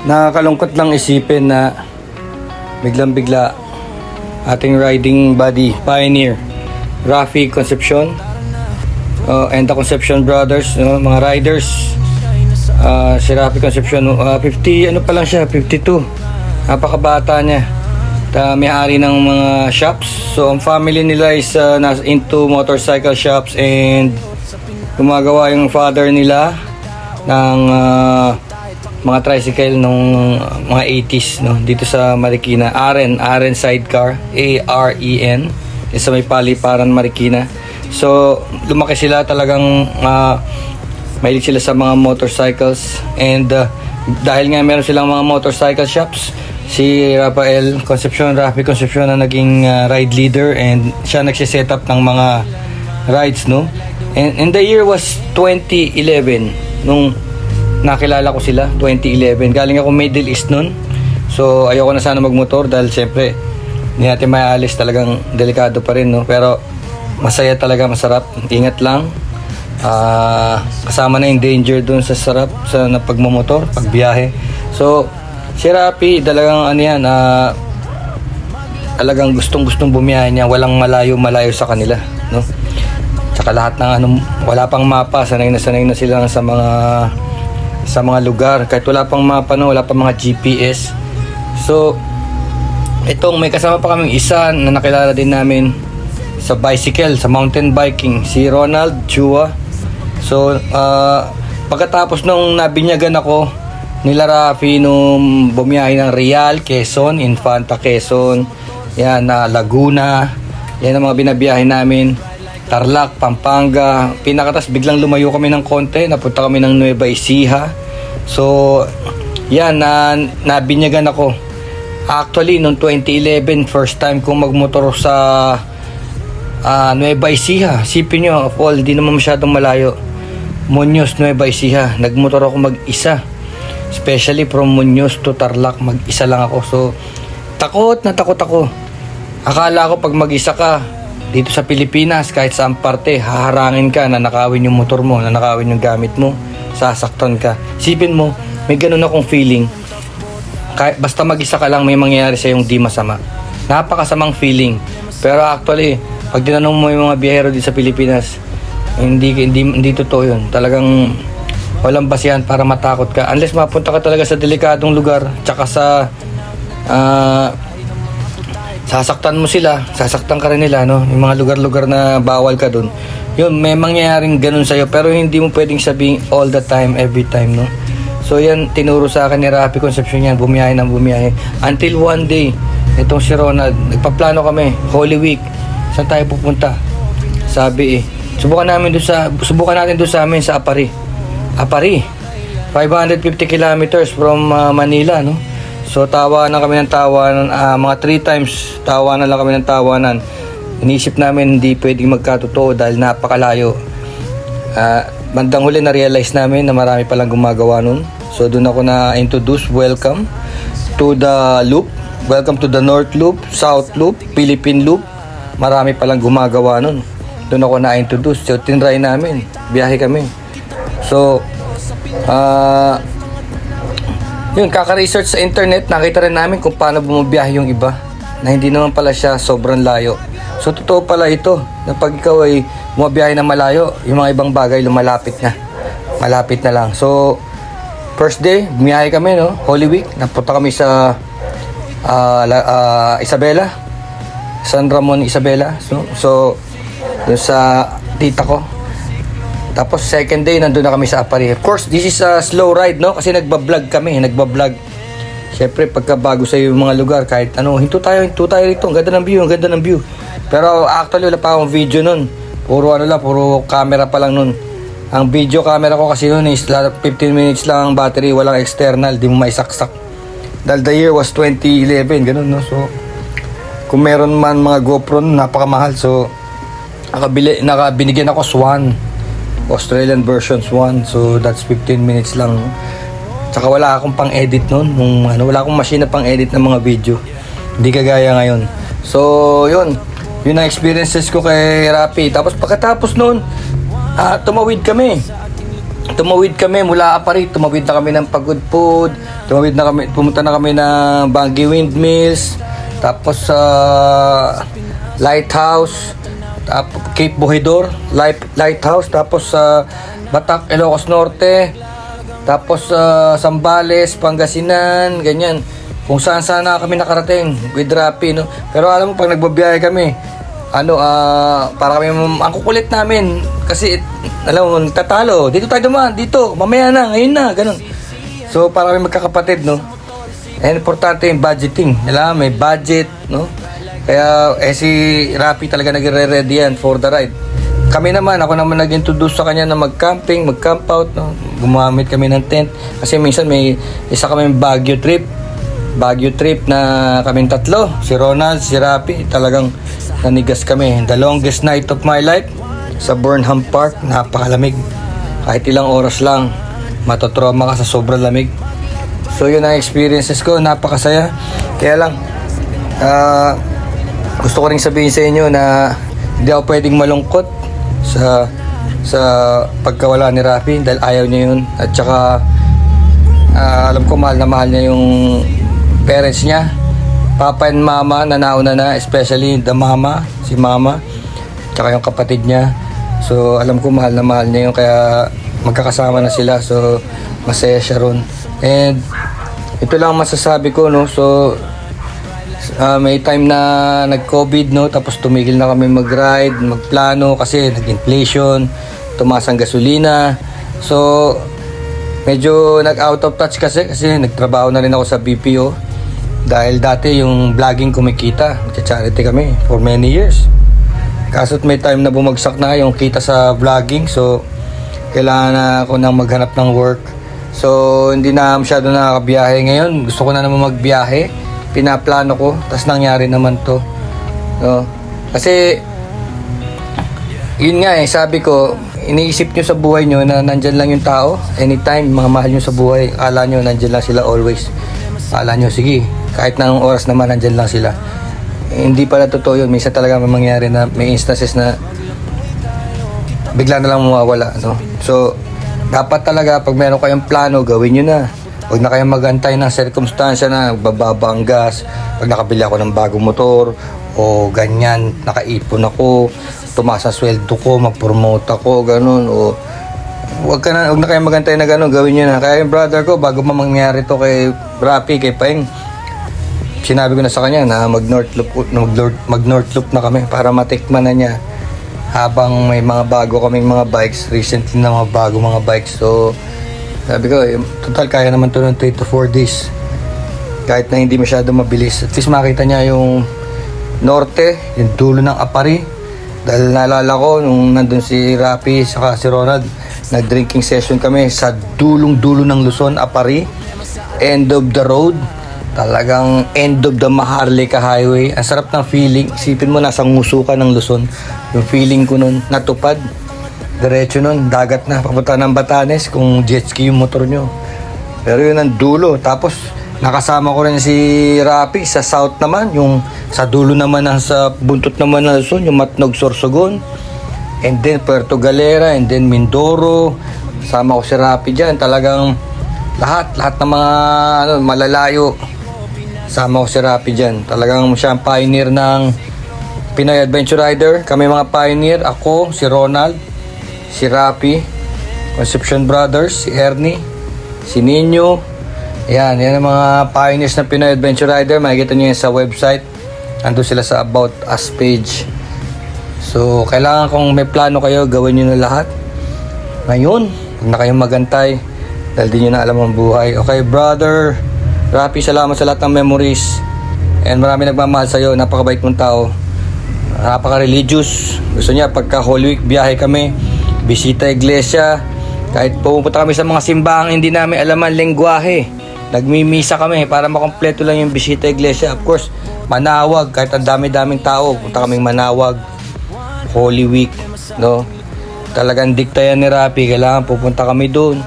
Nakakalungkot lang isipin na biglang-bigla ating riding buddy, pioneer, Rafi Concepcion, and the Concepcion brothers, mga riders. Si Rafi Concepcion, 50, ano pa lang siya, 52. Napakabata niya. May-ari ng mga shops. So, ang family nila is into motorcycle shops, and gumagawa yung father nila ng mga tricycle nung mga 80s, no, dito sa Marikina. Aren Sidecar, AREN, sa may Paliparan, Marikina. So lumaki sila talagang mahilig sila sa mga motorcycles, and dahil nga meron silang mga motorcycle shops, si Rafi Concepcion na naging ride leader, and siya nagsiset up ng mga rides, no. And the year was 2011 nung nakilala ko sila. 2011, galing ako Middle East nun, so ayoko na sana magmotor dahil syempre hindi natin maialis, talagang delikado pa rin, no? Pero masaya talaga, masarap. Ingat lang, kasama na yung danger dun sa sarap sa pagmamotor, pagbiyahe. So si Rafi talagang ano yan, talagang gustong bumiyahe niya, walang malayo sa kanila, no? Tsaka lahat ng wala pang mapa, sanay na sila sa mga lugar, kahit wala pang mapa, no, wala pang mga GPS. So itong may kasama pa kaming isa na nakilala din namin sa bicycle, sa mountain biking, si Ronald Chua. So pagkatapos nung nabinyagan ako nila Rafi nung bumiyahe ng Real, Quezon, Infanta, Quezon, yan, na Laguna, yan ang mga binabiyahe namin. Tarlac, Pampanga, pinakatas biglang lumayo kami ng konti, napunta kami ng Nueva Ecija. So yan, nabinyagan ako. Actually noong 2011, first time kong magmotor sa Nueva Ecija. Sipin nyo, of all, di naman masyadong malayo, Muñoz, Nueva Ecija. Nagmotor ako mag-isa, especially from Muñoz to Tarlac, mag-isa lang ako. So takot ako. Akala ko pag mag-isa ka dito sa Pilipinas, kahit saan parte, haharangin ka, nanakawin yung motor mo, nanakawin yung gamit mo, sasaktan ka. Isipin mo, may ganun akong feeling. Kahit basta mag-isa ka lang, may mangyayari sa yung di masama. Napakasamang feeling. Pero actually, pag tinanong mo yung mga biyahero dito sa Pilipinas, hindi totoo yun. Talagang walang basihan para matakot ka. Unless mapunta ka talaga sa delikadong lugar, tsaka sa sasaktan mo sila, sasaktan ka rin nila, no? Yung mga lugar-lugar na bawal ka dun, yun, may mangyayaring ganun sa'yo, pero hindi mo pwedeng sabihin all the time, every time, no? So yan, tinuro sa akin ni Rafi Concepcion yan, bumiyahe until one day, itong si Ronald, nagpaplano kami, Holy Week, saan tayo pupunta? Sabi subukan natin doon sa amin sa Apari, 550 kilometers from Manila, no? So tawanan kami ng tawanan, mga 3 times tawanan lang kami ng tawanan. Inisip namin hindi pwedeng magkatotoo dahil napakalayo. Bandang huli na-realize namin na marami palang gumagawa nun. So doon ako na-introduce, welcome to the loop, welcome to the North Loop, South Loop, Philippine Loop. Marami palang gumagawa nun. Doon ako na-introduce. So tinry namin, biyahe kami. So yun, kaka-research sa internet, nakita rin namin kung paano bumabiyahe yung iba, na hindi naman pala siya sobrang layo. So totoo pala ito, na pag ikaw ay bumabiyahe na malayo, yung mga ibang bagay malapit na lang. So first day, bumiyahe kami, no, Holy Week, napunta kami sa Isabela, San Ramon, Isabela. So dun sa tita ko. Tapos second day, nandun na kami sa Apari. Of course, this is a slow ride, no? Kasi nagbablog kami. Siyempre, pagka bago sa yung mga lugar, kahit hinto tayo rito. Ang ganda ng view. Pero actually, wala pa akong video nun. Puro camera pa lang nun. Ang video camera ko kasi nun is 15 minutes lang ang battery. Walang external, di mo maisaksak. Dahil the year was 2011, ganun, no? So, kung meron man mga GoPro, napakamahal. So, binigyan ako Swan. Australian version 1, so that's 15 minutes lang. Tsaka wala akong pang-edit noon, wala akong machine na pang-edit ng mga video. Hindi kagaya ngayon. So, yun ang experiences ko kay Rafi. Tapos pagkatapos noon, tumawid kami tumawid kami mula Apari, tumawid na kami ng Pagudpud, pumunta na kami ng Bangi Windmills, tapos Lighthouse, Cape Bojidor, Lighthouse, tapos Batak, Ilocos Norte, tapos Zambales, Pangasinan, ganyan. Kung saan na kami nakarating with Rappi, no? Pero alam mo, pag nagbabiyahe kami, para kami, ang kukulit namin, kasi, alam mo, tatalo, dito tayo dumaan, dito, mamaya na, ngayon na, ganun. So, para kami magkakapatid, no? And importante yung budgeting, alam, may budget, no? Kaya, si Rappi talaga nagre-ready yan for the ride. Kami naman, ako naman nag-introduce sa kanya na mag-camping, mag-camp out, no? Gumamit kami ng tent. Kasi minsan may isa kami Baguio trip na kaming tatlo. Si Ronald, si Rappi, talagang nanigas kami. The longest night of my life sa Burnham Park, napakalamig. Kahit ilang oras lang, matotrauma ka sa sobrang lamig. So yun ang experiences ko, napakasaya. Kaya lang, gusto ko rin sabihin sa inyo na hindi ako pwedeng malungkot sa pagkawala ni Rappi dahil ayaw niya yun. At saka alam ko mahal niya yung parents niya, papa and mama na nauna na, especially the mama, si mama, tsaka yung kapatid niya. So alam ko mahal niya yun, kaya magkakasama na sila, so masaya siya ron. And ito lang masasabi ko, no? So may time na nag-COVID, no? Tapos tumigil na kami mag-ride, magplano kasi nag-inflation, tumaas ang gasolina. So medyo nag-out of touch kasi nagtrabaho na rin ako sa BPO. Dahil dati yung vlogging kumikita, nagcha-charity kami for many years. Kaso't may time na bumagsak na yung kita sa vlogging, so kailangan na ako nang maghanap ng work. So hindi na masyado nakakabiyahe ngayon. Gusto ko na naman magbiyahe. Pinaplano ko, tas nangyari naman to. No? Kasi yun nga sabi ko, iniisip nyo sa buhay nyo na nandyan lang yung tao. Anytime, mga mahal nyo sa buhay, akala nyo nandyan lang sila always. Akala nyo, sige, kahit na ang oras naman nandyan lang sila. Hindi pala totoo yun. Minsan talaga may mangyari na may instances na bigla na lang mawawala, no? So dapat talaga pag meron kayong plano, gawin nyo na. Huwag na kayong magantay ng circumstansya na bababa ang gas, pag nakabili ako ng bagong motor, o ganyan, nakaipon ako, tumaas ang sweldo ko, mag-promote ako, ganun, o huwag na kayong magantay na ganun, gawin nyo na. Kaya yung brother ko, bago pa mangyari to kay Rappi, kay Paeng, sinabi ko na sa kanya na mag-North Loop na kami para matikman na niya habang may mga bago kaming mga bikes, recently na mga bikes. So sabi ko, total kaya naman to ng 3 to 4 days. Kahit na hindi masyado mabilis. At least makita niya yung norte, yung dulo ng Apari. Dahil naalala ko, nung nandun si Rappi saka si Ronald, nag-drinking session kami sa dulong-dulo ng Luzon, Apari. End of the road. Talagang end of the Maharlika Highway. Ang sarap ng feeling. Isipin mo, nasa nguso ka ng Luzon. Yung feeling ko nun, natupad. Diretso nun, dagat na, papunta ng Batanes kung jet ski yung motor nyo. Pero yun ang dulo. Tapos nakasama ko rin si Rappi sa south naman, yung sa dulo naman, sa buntot naman ng Luzon, yung Matnog, Sorsogon, and then Puerto Galera, and then Mindoro. Sama ko si Rappi dyan. Talagang lahat ng mga malalayo, sama ko si Rappi dyan. Talagang siya ang pioneer ng Pinoy Adventure Rider. Kami mga pioneer, ako, si Ronald, si Rappi, Concepcion Brothers, si Ernie, si Nino. Yan ang mga pioneers ng Pinoy Adventure Rider. Makikita nyo yan sa website. Ando sila sa About Us page. So kailangan kung may plano kayo, gawin nyo na lahat ngayon. Huwag na kayong magantay dahil di nyo na alam ang buhay. Okay, brother Rappi, salamat sa lahat ng memories. And marami nagmamahal sa'yo. Napakabait mong tao, napaka-religious. Gusto niya pagka Holy Week biyahe kami, bisita iglesia. Kahit pupunta kami sa mga simbahang hindi namin alam ang lengguwahe, nagmimisa kami para makompleto lang yung bisita iglesia. Of course, Manawag, kahit ang dami-daming tao, punta kaming Manawag, Holy Week, no? Talagang dikta yan ni Rappi, kailangan pupunta kami doon.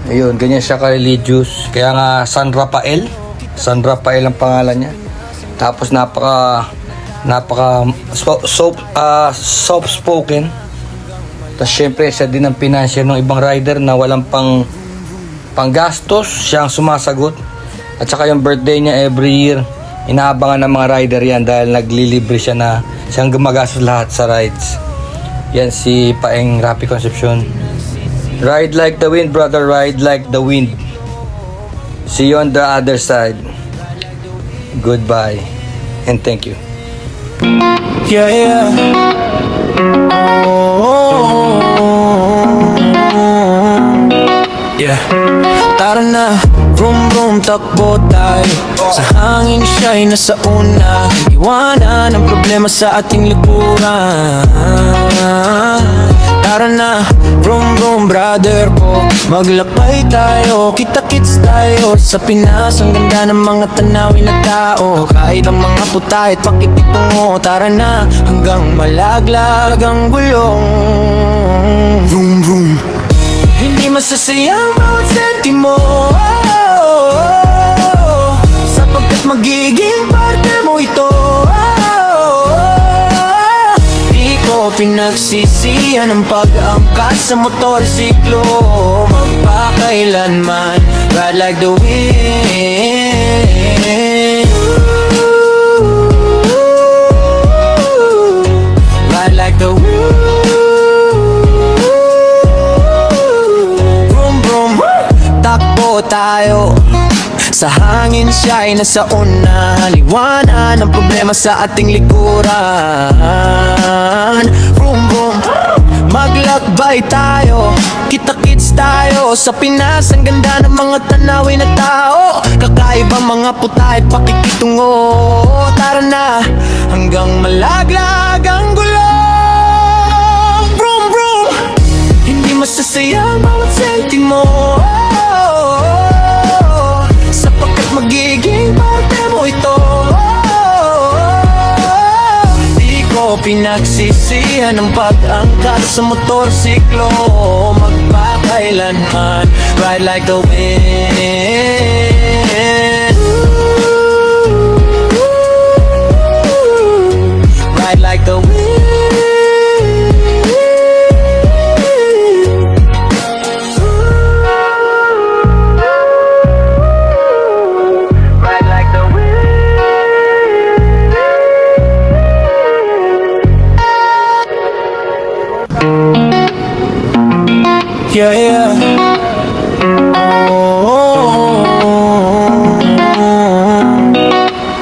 Ayun, ganyan siya ka-religious. Kaya nga San Rafael ang pangalan niya. Tapos napaka soft spoken. Tapos syempre siya din ang financier ng ibang rider na walang panggastos, siya ang sumasagot. At saka yung birthday niya every year, inaabangan ng mga rider yan dahil naglilibre siya na siyang gumagastos lahat sa rides. Yan si Paeng Rafi Concepcion. Ride like the wind, brother, ride like the wind. See you on the other side. Goodbye and thank you. Yeah, yeah. Yeah. Tara na, vroom vroom, takbo tayo. Sa hangin siya'y nasa una. Iwanan ang problema sa ating likuran. Tara na, vroom vroom, brother ko. Maglakbay tayo, kita-kits tayo. Sa Pinas, ang ganda ng mga tanawin na tao. Kahit ang mga putahit, pakikitungo. Tara na, hanggang malaglag ang gulong. Vroom vroom. Hindi masasayang bawat sentimo, sapagkat magiging parte mo ito. Di ko pinagsisihan ang pag-angkas sa motorsiklo. Magpakailanman, ride like the wind. Ride like the wind. Tayo sa hangin siya'y nasa una. Liwanan ang problema sa ating likuran. Vroom vroom, maglakbay tayo, kita-kits tayo. Sa Pinas, ang ganda ng mga tanawin na tao. Kakaibang mga putahit, pakikitungo. Tara na, hanggang malaglag ang gulong. Vroom vroom, hindi masasayang bawat sentimo, sapagkat magiging parte mo ito. Di ko pinagsisihan ang pag-angkat sa motorsiklo. Magpakailanman, ride like the wind. Ride like the wind. Yeah, yeah.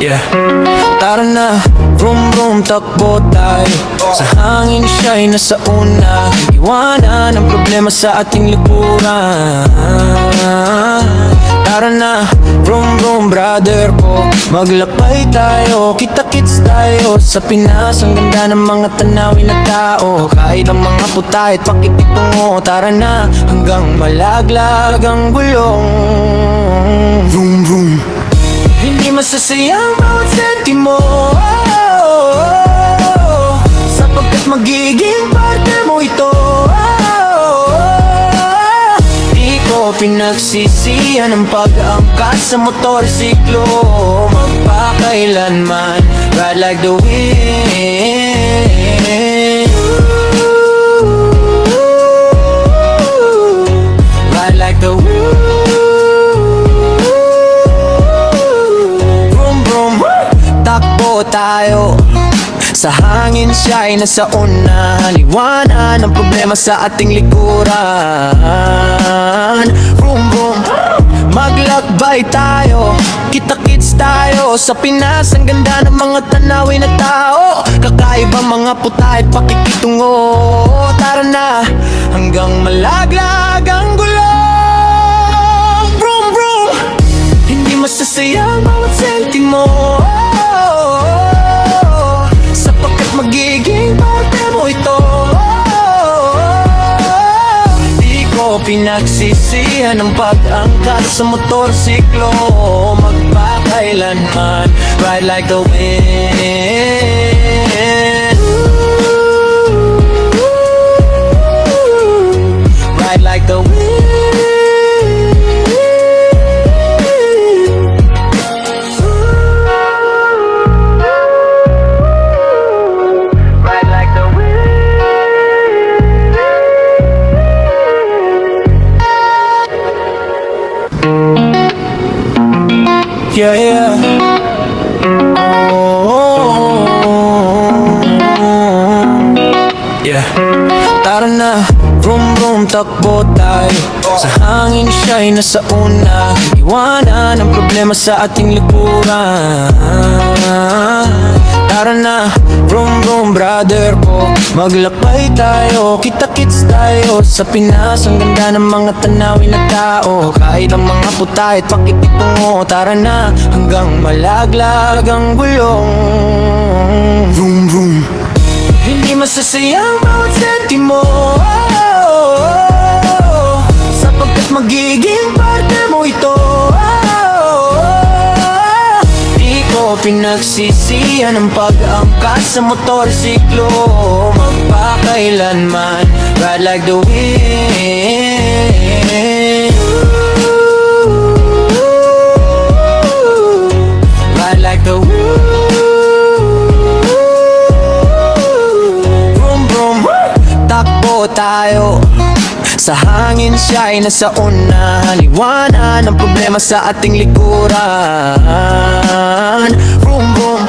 Yeah. Tara na, vroom vroom, takbo tayo. Sa hangin siya'y nasa una. Iwanan ang problema sa ating likuran. Tara na, vroom vroom, brother ko. Maglakbay tayo, kita-kits tayo. Sa Pinas, ang ganda ng mga tanawin na tao. Kahit ang mga putahit, pakikitungo. Tara na, hanggang malaglag ang gulong. Vroom vroom. Hindi masasayang bawat sentimo, sapagkat magiging parte mo ito. Di ko pinagsisihan ang pag-angkas sa motorsiklo. Magpakailanman, ride like the wind. Ride like the wind. Takbo tayo, sa hangin siya'y nasa una. Liwanan ang problema sa ating likuran. Vroom vroom, maglakbay tayo, kita-kits tayo. Sa Pinas, ang ganda ng mga tanawin na tao. Kakaibang mga putahit, pakikitungo. Tara na, hanggang malaglag ang gulong. Vroom vroom, hindi masasayang bawat sentimo, sapagkat magiging parte mo ito. Di ko pinagsisihan ang pag-angkat sa motorsiklo. Magpakailanman, ride like the wind. Ride like the wind. Yeah, yeah. Yeah. Tara na, vroom vroom, takbo tayo. Sa hangin siya'y nasa una. Iwanan ang problema sa ating likuran. Tara na, vroom vroom, brother ko. Maglakbay tayo, kita-kits tayo. Sa Pinas, ang ganda ng mga tanawin na tao. Kahit ang mga putahit, pakikitungo. Tara na, hanggang malaglag ang gulong. Vroom vroom. Hindi masasayang bawat sentimo, sapagkat magiging parte mo ito. Di ko pinagsisihan ang pag-angkas sa motorsiklo. Magpakailanman, ride like the wind. Ride like the wind. Takbo tayo. Sa hangin siya'y nasa una. Liwanan ang problema sa ating likuran. Vroom vroom,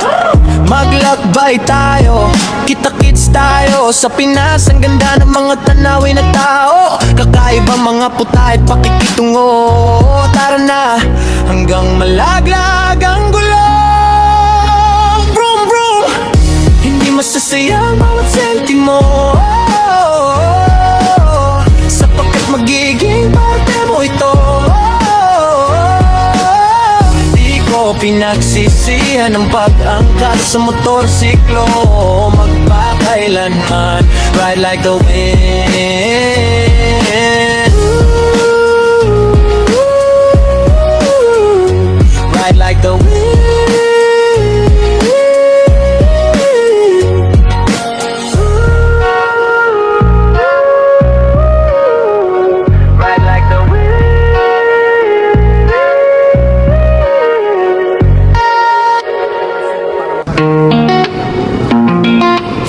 maglakbay tayo. Kita-kits tayo. Sa Pinas, ang ganda ng mga tanawin na tao. Kakaibang mga putahit, pakikitungo. Tara na, hanggang malaglag ang gulong. Vroom vroom, hindi masasayang bawat sentimo, sapagkat magiging parte mo ito. Di ko pinagsisihan ang pag-angkas sa motorsiklo. Magpakailanman, ride like the wind. Ride like the wind.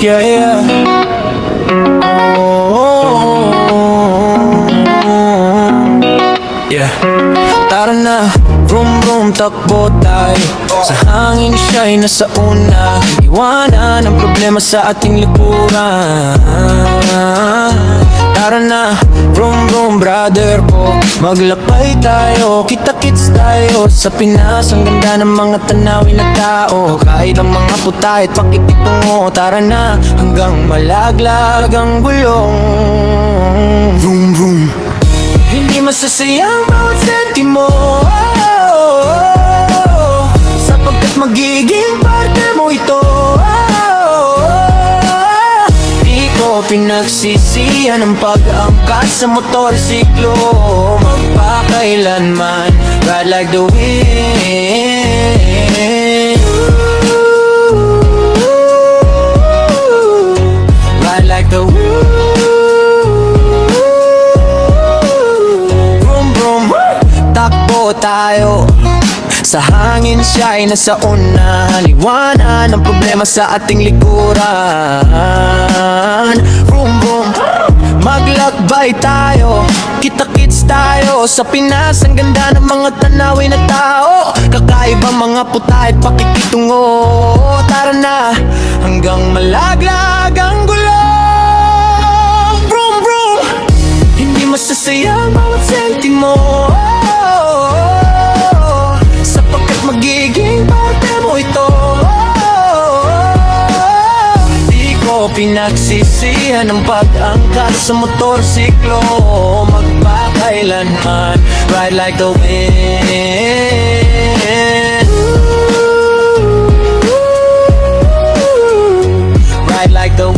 Yeah, yeah. Yeah. Tara na, vroom vroom, takbo tayo. Sa hangin siya'y nasa una. Iwanan ang problema sa ating likuran. Tara na, vroom vroom, brother ko. Maglakbay tayo, kita-kits tayo. Sa Pinas, ang ganda ng mga tanawin na tao. Kahit ang mga putahit, pakikitungo. Tara na, hanggang malaglag ang gulong. Vroom vroom. Hindi masasayang bawat sentimo, sapagkat magiging parte mo ito. Di ko pinagsisihan ang pag-angkas sa motorsiklo. Magpakailanman, ride like the wind. Ride like the wind. Takbo tayo. Sa hangin siya'y nasa una. Liwanan ang problema sa ating likuran. Vroom vroom, maglakbay tayo. Kita-kits tayo. Sa Pinas, ang ganda ng mga tanawin na tao. Kakaibang mga putahit, pakikitungo. Tara na, hanggang malaglag ang gulong. Vroom vroom, hindi masasayang bawat sentimo, sapagkat magiging parte mo ito. Di ko pinagsisihan ang pag-angkas sa motorsiklo. Magpakailanman, ride like the wind. Ride like the